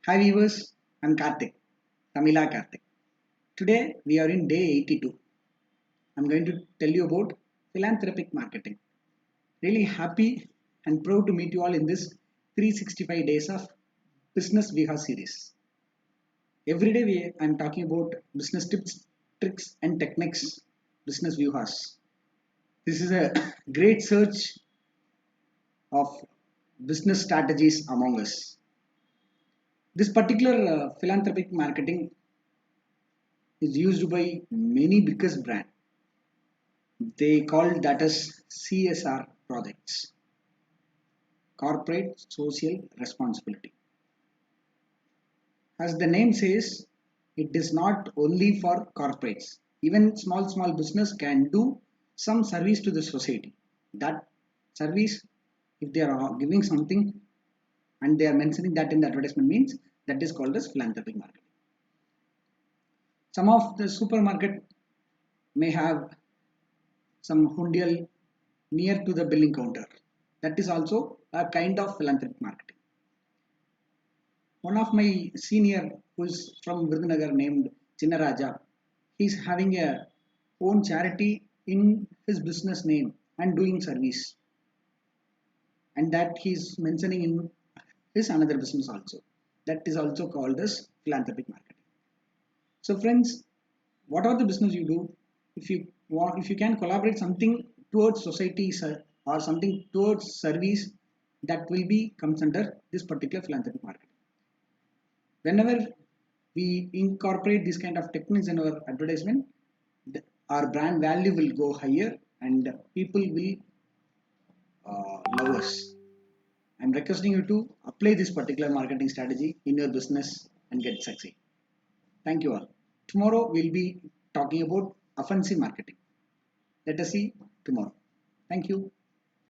Hi viewers, I'm Karthik, Tamila Karthik. Today we are in day 82. I'm going to tell you about philanthropic marketing. Really happy and proud to meet you all in this 365 days of Business Viha series. Every day I'm talking about business tips, tricks and techniques, business vihas. This is a great search of business strategies among us. This particular philanthropic marketing is used by many biggest brands. They call that as CSR projects, corporate social responsibility. As the name says, it is not only for corporates. Even small business can do some service to the society. That service, if they are giving something and they are mentioning that in the advertisement, means that is called as philanthropic marketing. Some of the supermarket may have some hundial near to the billing counter. That is also a kind of philanthropic marketing. One of my senior who is from Virudhunagar named Chinnaraja, he's having a own charity in his business name and doing service, and that he's mentioning in his another business also. That is also called as philanthropic marketing. So friends, whatever the business you do, if you can collaborate something towards society or something towards service, that will be comes under this particular philanthropic marketing. Whenever we incorporate this kind of techniques in our advertisement, our brand value will go higher and people will love us. I'm requesting you to apply this particular marketing strategy in your business and get succeed. Thank you all. Tomorrow we'll be talking about offensive marketing. Let us see tomorrow. Thank you.